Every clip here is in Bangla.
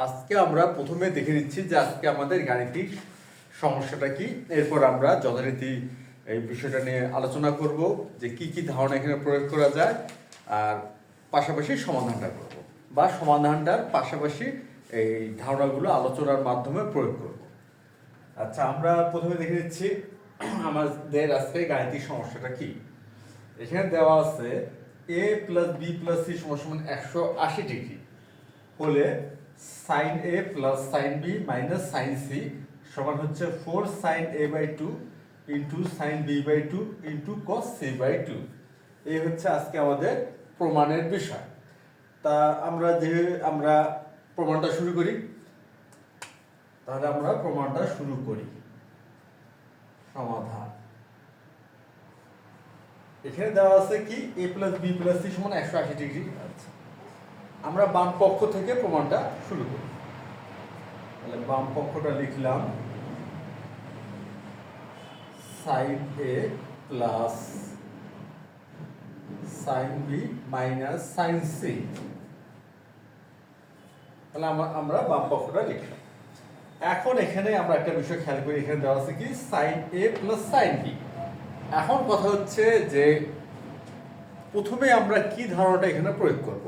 আজকে আমরা প্রথমে দেখে নিচ্ছি যে আজকে আমাদের গাণিতিক সমস্যাটা কি, এরপর আমরা যথারীতি এই বিষয়টা নিয়ে আলোচনা করব যে কি কি ধারণা এখানে প্রয়োগ করা যায়, আর পাশাপাশি সমাধানটা করব বা সমাধানটার পাশাপাশি এই ধারণাগুলো আলোচনার মাধ্যমে প্রয়োগ করব। আচ্ছা, আমরা প্রথমে দেখে নিচ্ছি আমাদের আজকে গাণিতিক সমস্যাটা কি। এখানে দেওয়া আছে a plus B plus C সমান 180 ডিগ্রি হলে sine A plus sine B minus sine C সমান হচ্ছে 4 sine A by 2 into sine B by 2 into cos C by 2। এই হচ্ছে আজকে আমাদের প্রমাণের বিষয়। তা আমরা প্রমাণটা শুরু করি। তাহলে আমরা প্রমাণটা শুরু করি। সমাধান এখানে দেওয়া আছে কি a plus B plus C সমান 180 ডিগ্রি। আচ্ছা, আমরা বাম পক্ষ থেকে প্রমাণটা শুরু করি। তাহলে বাম পক্ষটা লিখলাম sine A plus sine B minus sine C. তাহলে আমরা বাম পক্ষটা লিখলাম। এখন এখানে আমরা একটা বিষয় খেয়াল করি, এখানে দেওয়া আছে কি sign A plus sine B. এখন কথা হচ্ছে যে প্রথমে আমরা কি ধারণাটা এখানে প্রয়োগ করব,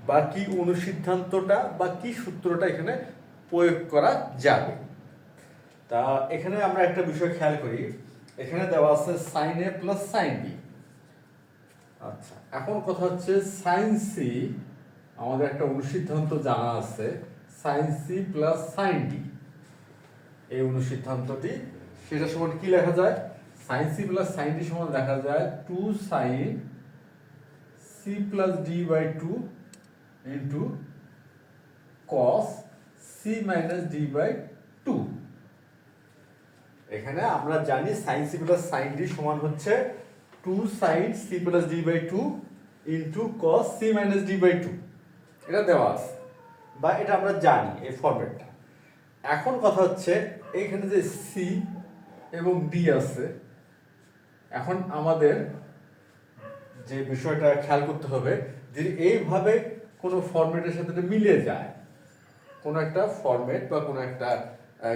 বা কি অনুসিদ্ধান্তটা বা কি সূত্রটা এখানে প্রয়োগ করা যাবে। তা এখানে আমরা একটা বিষয় খেয়াল করি, এখানে দেওয়া আছে sign A plus sine B. আচ্ছা, এখন কথা হচ্ছে সাইন সি, আমাদের একটা অনুসিদ্ধান্ত জানা আছে sine C plus sine D. এই অনুসিদ্ধান্তটি সেটা সমান কি লেখা যায়, sine C plus sine D সমান লেখা যায় 2 sine C plus D by 2 into cos C minus D by 2। এখানে আমরা জানি sine C plus sine D সমান হচ্ছে 2 sine C plus D by 2 into cos C minus D by 2। এটা দেওয়া আছে বা এটা আমরা জানি এই ফরম্যাটটা। এখন কথা হচ্ছে এইখানে যে সি এবং ডি আছে, এখন আমাদের যে বিষয়টা খেয়াল করতে হবে, যদি এইভাবে কোনো ফরম্যাটের সাথে মিলে যায়, কোনো একটা ফরম্যাট বা কোনো একটা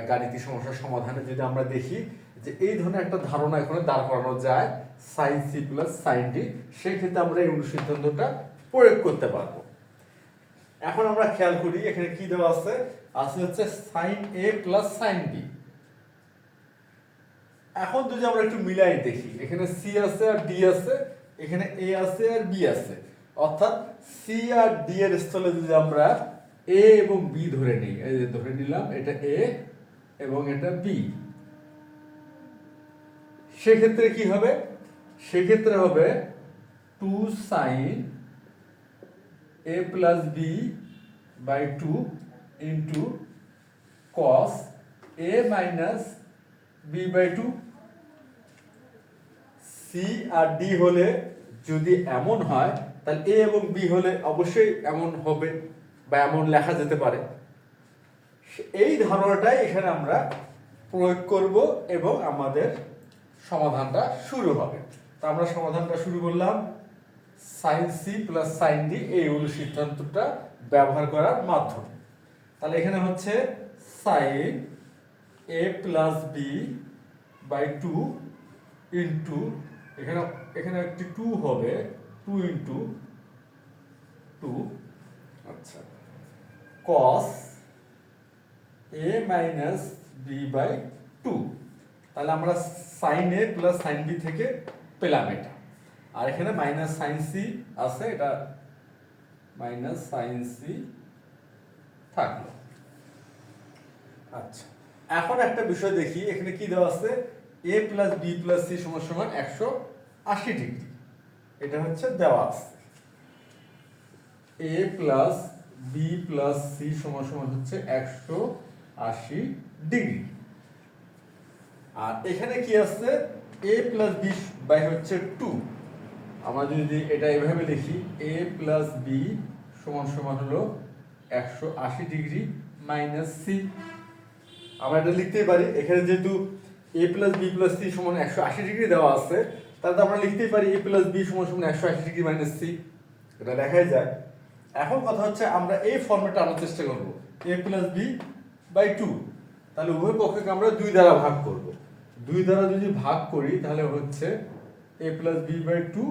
গাণিতিক সমস্যার সমাধানে যদি আমরা দেখি যে এই ধরনের একটা ধারণা এখানে দাঁড় করানো যায় sine C plus sine D, সেই ক্ষেত্রে আমরা এই অনুসিদ্ধান্তটা প্রয়োগ করতে পারবো। এখন আমরা খেয়াল করি এখানে কি দেওয়া আছে, হচ্ছে sine A plus sine B. এখন যদি আমরা একটু মিলাই দেখি, এখানে সি আছে আর ডি আছে, এখানে এ আছে আর বি আছে, অর্থাৎ সি আর ডি এর স্থলে যদি আমরা এ এবং বি ধরে নিই, এই যে ধরে নিলাম এটা এ এবং এটা বি, সেক্ষেত্রে কি হবে, সেক্ষেত্রে হবে 2 sine A plus B by 2 into cos A minus B by 2। C আর ডি হলে যদি এমন হয় তাহলে এ এবং বি হলে অবশ্যই এমন হবে বা এমন লেখা যেতে পারে। এই ধারণাটাই এখানে আমরা প্রয়োগ করব এবং আমাদের সমাধানটা শুরু হবে। তো আমরা সমাধানটা শুরু করলাম sine C plus sine D এই অনুসিদ্ধান্তটা ব্যবহার করার মাধ্যমে। তাহলে এখানে হচ্ছে sine A plus B by 2 into এখানে একটি 2 হবে, 2 ইন্টু 2, আচ্ছা, cos A minus B by 2। তাহলে আমরা sine A plus sine B থেকে পেলাম এটা, আর এখানে মাইনাস সাইন সি আছে, এটা মাইনাস সাইন সি থাকলো। আচ্ছা, এখন একটা বিষয় দেখি, এখানে কি দেওয়া আছে, a plus B plus C সমান 180 ডিগ্রি। এটা হচ্ছে দেওয়া আছে a plus B plus C সমান হচ্ছে 180 ডিগ্রি। আর এখানে কি আছে, a প্লাস বি বাই হচ্ছে 2। আমরা যদি এটা এভাবে লিখি, a প্লাস বি সমান হলো 180 ডিগ্রি মাইনাস সি। আমরা এটা লিখতেই পারি, এখানে যেহেতু a plus B plus C সমান 180 ডিগ্রি দেওয়া আছে, তাহলে আমরা লিখতেই পারি a প্লাস বি সমান 180 ডিগ্রি মাইনাস সি। এটা লেখাই যায়। এখন কথা হচ্ছে আমরা এই ফর্মেটটা আনার চেষ্টা করব, এ প্লাস বি বাই টু। তাহলে উভয় পক্ষকে আমরা 2 দ্বারা ভাগ করব। 2 দ্বারা যদি ভাগ করি তাহলে হচ্ছে এ প্লাস বি বাই টু,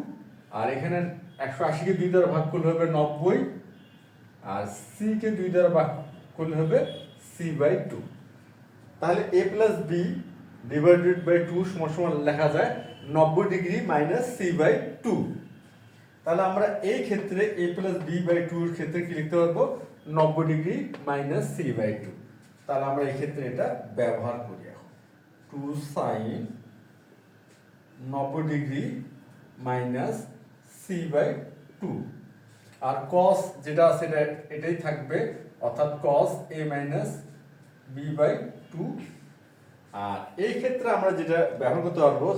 আর এখানে 180-কে 2 দ্বারা ভাগ করলে হবে 90, আর সি কে 2 দ্বারা ভাগ করলে হবে সি বাই টু। তাহলে A plus B divided by two সমান সমান লেখা যায় 90 degree minus C by two. তাহলে আমরা এই ক্ষেত্রে A plus B by two এর ক্ষেত্রে কি লিখতে পারবো, 90 degree minus C by two. তাহলে আমরা এই ক্ষেত্রে এটা ব্যবহার করি এখন, 2 sine 90 degree minus C by two, আর কস যেটা আছে এটাই থাকবে, অর্থাৎ cos A minus B by two. আর এই ক্ষেত্রে আমরা যেটা ব্যবহার করতে পারবো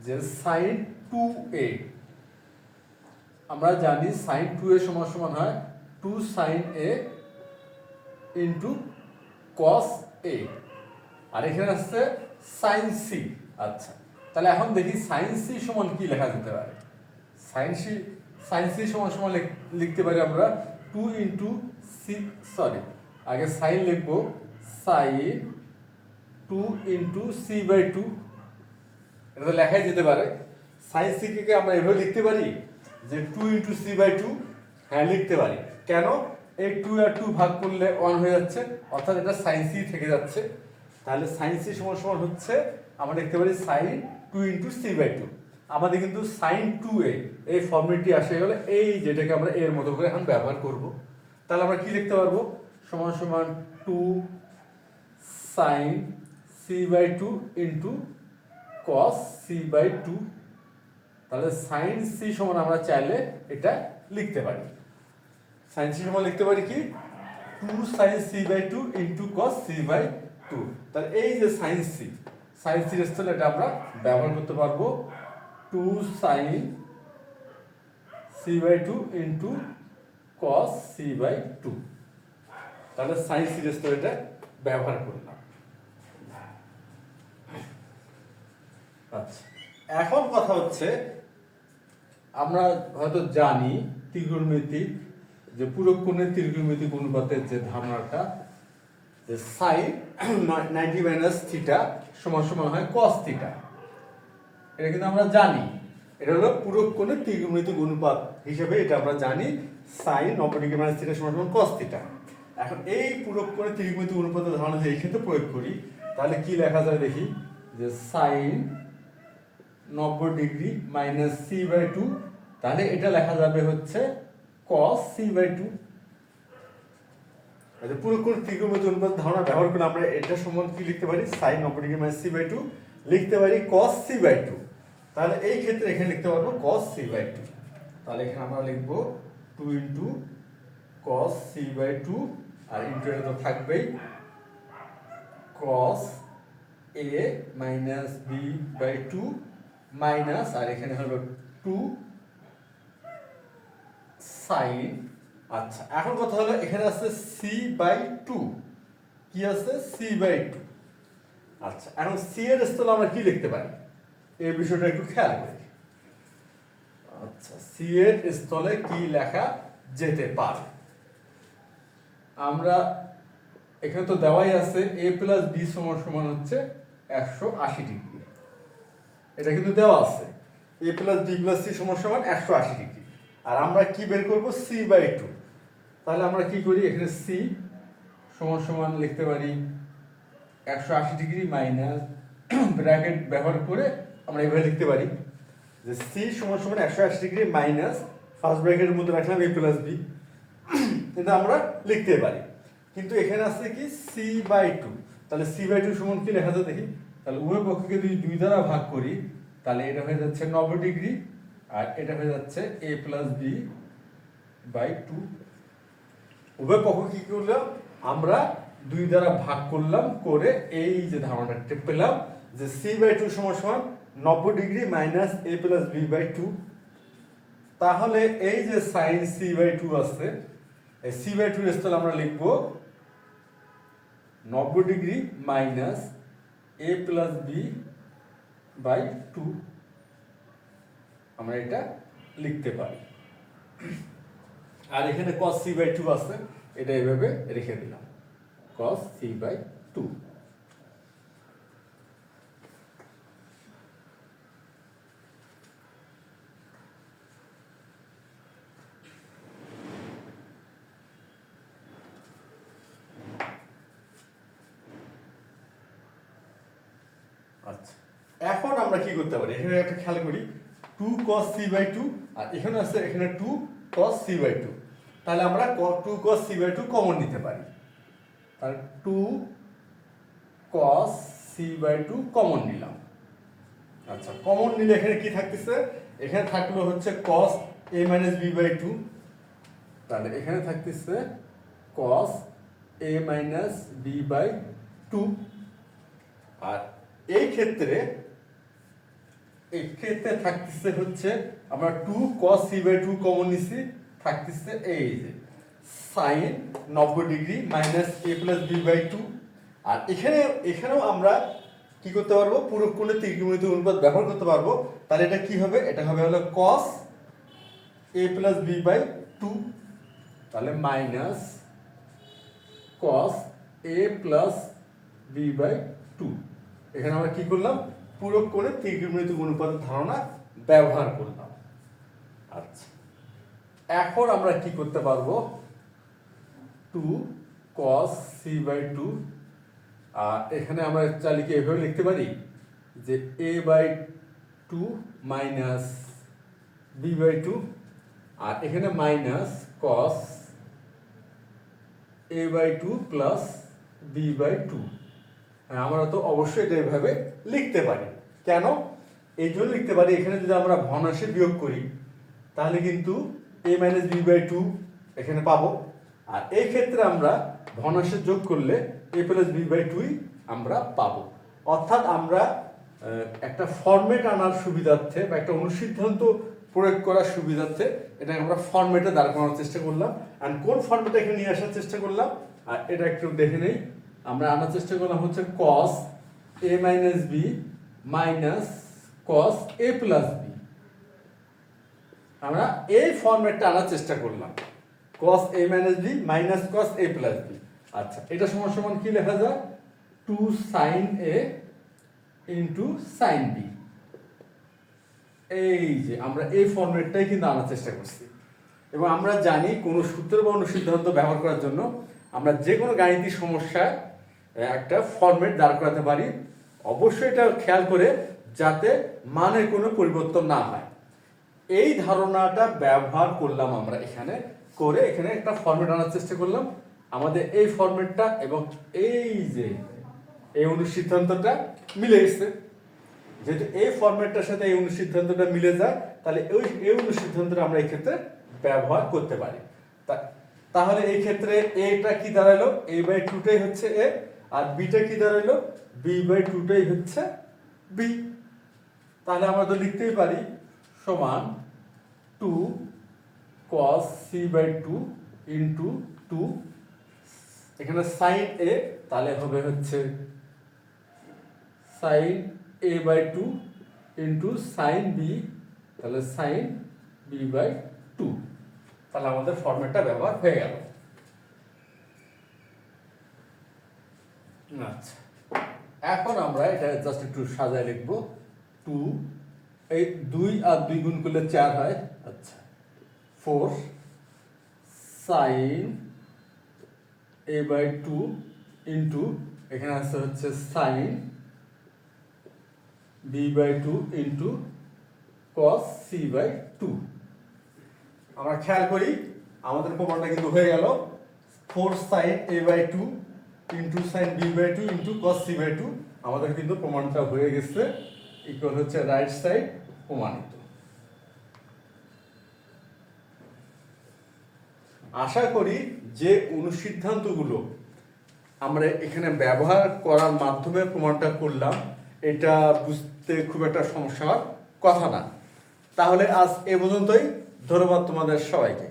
যে সাইন 2a, আমরা জানি সাইন 2a সমান সমান হয় 2 sine a into cos a, আর এখানে আসছে সাইন সি। আচ্ছা, তাহলে এখন দেখি সাইন সি সমান কি লেখা যেতে পারে। সাইন সি সমান সমান লিখতে পারি আমরা 2 ইন্টু সি, সরি আগে সাইন লিখবো, sine 2 into C by two. এটা তো লেখাই যেতে পারে। সাইন সি কে আমরা এভাবে লিখতে পারি যে 2 ইন্টু সি বাই টু, হ্যাঁ লিখতে পারি। কেন, এই 2 আর 2 ভাগ করলে 1 হয়ে যাচ্ছে, অর্থাৎ এটা সাইন সি থেকে যাচ্ছে। তাহলে সাইন সি সমান সমান হচ্ছে আমরা লিখতে পারি sine 2 into C by two. আমাদের কিন্তু সাইন 2a এই ফর্মুলাটি আসে গেলে এই যেটাকে আমরা এর মতো করে এখন ব্যবহার করব। তাহলে আমরা কি লিখতে পারবো, সমান সমান 2 sine C by two into cos C by two. তাহলে সাইন সি সমান আমরা চাইলে এটা লিখতে পারি, সাইন সি সমান লিখতে পারি কি 2 sine C by two into cos C by two. তাহলে এই যে সাইন সি এর স্থলে এটা আমরা ব্যবহার করতে পারবো 2 sine C by two into cos C by two. তাহলে সাইন সি এর স্থলে এটা ব্যবহার করলাম। আচ্ছা, এখন কথা হচ্ছে আমরা হয়তো জানি ত্রিকোণমিতিক যে পূরক কোণের ত্রিকোণমিতিক অনুপাতের যে ধারণাটা, যে সাইন 90 মাইনাস থিটা সমান সমান হয় কস থিটা। এটা কিন্তু আমরা জানি, এটা হলো পূরক কোণের ত্রিকোণমিতিক অনুপাত হিসেবে এটা আমরা জানি, সাইন 90 ডিগ্রি মাইনাস থিটা সমান সমান কস থিটা। এখন এই পূরক কোণের ত্রিকোণমিতিক অনুপাতের ধারণা যদি এই ক্ষেত্রে প্রয়োগ করি তাহলে কি লেখা যায় দেখি, যে sine 90 degree minus C by two, তাহলে এটা লেখা যাবে হচ্ছে কস সি বাই টু। পূরক কোণ ত্রিকোণমিতিক অনুপাত ধারণা ব্যবহার করে আমরা এটা সমান কি লিখতে পারি, sine 90 degree minus C by two লিখতে পারি কস সি বাই টু। তাহলে এই ক্ষেত্রে এখানে লিখতে পারবো কস সি বাই টু। তাহলে এখানে আমরা লিখবো 2 into cos C by two, আর ইন্টু এটা তো থাকবেই cos A minus B by two minus, আর এখানে হলো 2 সাইন। আচ্ছা, এখন কথা হলো এখানে আছে সি বাই টু, কি আছে সি বাই টু। আচ্ছা, এখন সি এর স্থলে আমরা কি লিখতে পারি এই বিষয়টা একটু খেয়াল করি। আচ্ছা, সি এর স্থলে কি লেখা যেতে পারে, আমরা এখানে তো দেওয়াই আছে a প্লাস বি সমান সমান হচ্ছে 180 ডিগ্রি, এটা কিন্তু দেওয়া আছে a plus B plus C সমান সমান 180 ডিগ্রি। আর আমরা কি বের করব, সি বাই টু। তাহলে আমরা কি করি, এখানে সি সমান সমান লিখতে পারি 180 ডিগ্রি মাইনাস ব্র্যাকেট ব্যবহার করে আমরা এভাবে লিখতে পারি যে সি সমান সমান 180 ডিগ্রি মাইনাস ফার্স্ট ব্র্যাকেটের মধ্যে রাখলাম a প্লাস বি, এটা আমরা লিখতে পারি। কিন্তু এখানে আছে কি সি বাই টু, তাহলে সি বাই টু সমান কি লেখা যায় দেখি, তাহলে উভয় পক্ষকে যদি 2 দ্বারা ভাগ করি তাহলে এটা হয়ে যাচ্ছে 90 ডিগ্রি, আর এটা হয়ে যাচ্ছে a plus B by two. উভয় পক্ষ কি করলাম, আমরা 2 দ্বারা ভাগ করলাম, করে এই যে ধারণাটা পেলাম যে সি বাই টু সমান সমান 90 degree minus a plus B by two. তাহলে এই যে সাইন সি বাই টু আছে, এই সি বাই টু এর স্থলে আমরা লিখব 90 degree minus a plus B by two, আমরা এটা লিখতে পারি। আর এখানে cos c বাই টু আছে, এটা এভাবে রেখে দিলাম। cos c by 2। আচ্ছা, এখন আমরা কি করতে পারি, এখানে একটা খেয়াল করি 2 cos c বাই 2 আর এখানে আছে এখানে 2 cos c বাই 2, তাহলে আমরা 2 cos c বাই 2 কমন নিতে পারি। তাহলে 2 cos c বাই 2 কমন নিলাম। আচ্ছা, কমন নিলে এখানে কি থাকতেছে, এখানে থাকলো হচ্ছে cos a minus b by 2, তাহলে এখানে থাকতেছে cos a minus b by 2। আর এই ক্ষেত্রে থাকতেছে হচ্ছে আমরা 2 cos c বাই 2 কমন নিছি, থাকতেছে এই যে sin 90 degree minus a plus b by 2। আর এখানেও আমরা কি করতে পারবো, পুরো কোণের ত্রিকোণমিতিক অনুপাত ব্যবহার করতে পারবো। তাহলে এটা কি হবে, এটা হবে হলো cos a plus b by 2, তাহলে minus cos a plus b by 2। এখানে আমরা কি করলাম, পুরো কোণের ত্রিকোণমিতিক অনুপাতের ধারণা ব্যবহার করলাম। আচ্ছা, এখন আমরা কি করতে পারবো, 2 cos c বাই 2, আর এখানে আমরা চালিয়ে এভাবে লিখতে পারি যে a by 2 minus b by 2, আর এখানে minus cos a by 2 plus b by 2। আমরা তো অবশ্যই এটা এভাবে লিখতে পারি। কেন এই জন্য লিখতে পারি, এখানে যদি আমরা ভগ্নাংশে বিয়োগ করি তাহলে কিন্তু a মাইনাস b বাই 2 এখানে পাবো, আর এই ক্ষেত্রে আমরা ভগ্নাংশে যোগ করলে a প্লাস b বাই 2 আমরা পাবো। অর্থাৎ আমরা একটা ফরম্যাট আনার সুবিধার্থে বা একটা অনুসিদ্ধান্ত প্রয়োগ করার সুবিধার্থে এটা আমরা ফরম্যাটে দাঁড় করানোর চেষ্টা করলাম। আর কোন ফরম্যাটে এখানে নিয়ে আসার চেষ্টা করলাম, আর এটা একটু দেখে নেই। আমরা আনার চেষ্টা করলাম হচ্ছে cos a minus b minus cos a plus b। আমরা এই ফরম্যাটটা আনার চেষ্টা করলাম, cos a minus b minus cos a plus b। আচ্ছা, এটা সমান সমান কি লেখা যায়, 2 sin a into sin b। এই যে আমরা এই ফরম্যাটটাই কিন্তু আনার চেষ্টা করছি, এবং আমরা জানি কোনো সূত্র বা অনুসিদ্ধান্ত ব্যবহার করার জন্য আমরা যে কোনো গাণিতিক সমস্যায় একটা ফরম্যাট দাঁড় করাতে পারি। অবশ্যই এটা খেয়াল করে যাতে মানের কোনো পরিবর্তন না হয়। এই ধারণাটা ব্যবহার করলাম আমরা এখানে একটা ফরম্যাট আনার চেষ্টা করলাম। আমাদের এই ফরম্যাটটা এবং এই যে এই অনুসিদ্ধান্তটা মিলে গেছে। যেহেতু এই ফরম্যাটটার সাথে এই অনুসিদ্ধান্তটা মিলে যায়, তাহলে এই অনুসিদ্ধান্তটা আমরা এই ক্ষেত্রে ব্যবহার করতে পারি। তাহলে এই ক্ষেত্রে এটা কি দাঁড়ালো, a বাই 2টাই হচ্ছে a, আর বিটা কি দাঁড়ালো, b বাই 2টাই হচ্ছে b। তাহলে আমরা তো লিখতেই পারি সমান 2 cos c বাই 2 ইন্টু 2, এখানে sin a তাহলে হবে হচ্ছে sin a by 2 into sin b, তাহলে sin b বাই 2। তাহলে আমাদের ফরম্যাটটা ব্যবহার হয়ে গেল। আচ্ছা, এখন আমরা এটা জাস্ট একটু সাজায় লিখবো। 2 এই 2 আর 2 গুণ করলে 4 হয়। আচ্ছা, 4 sin a বাই 2 ইন্টু এখানে আছে হচ্ছে sin b by 2 into cos c by 2। আমরা খেয়াল করি আমাদের প্রমাণটা কিন্তু হয়ে গেল 4 sin a by 2 into sin b by 2 into cos c by 2। আমাদের কিন্তু প্রমাণটা হয়ে গেছে, ইকুয়াল হচ্ছে রাইট সাইড প্রমাণিত। আশা করি যে অনুসিদ্ধান্তগুলো আমরা এখানে ব্যবহার করার মাধ্যমে প্রমাণটা করলাম, এটা বুঝতে খুব একটা সমস্যা হওয়ার কথা না। তাহলে আজ এ পর্যন্তই। ধন্যবাদ তোমাদের সবাইকে।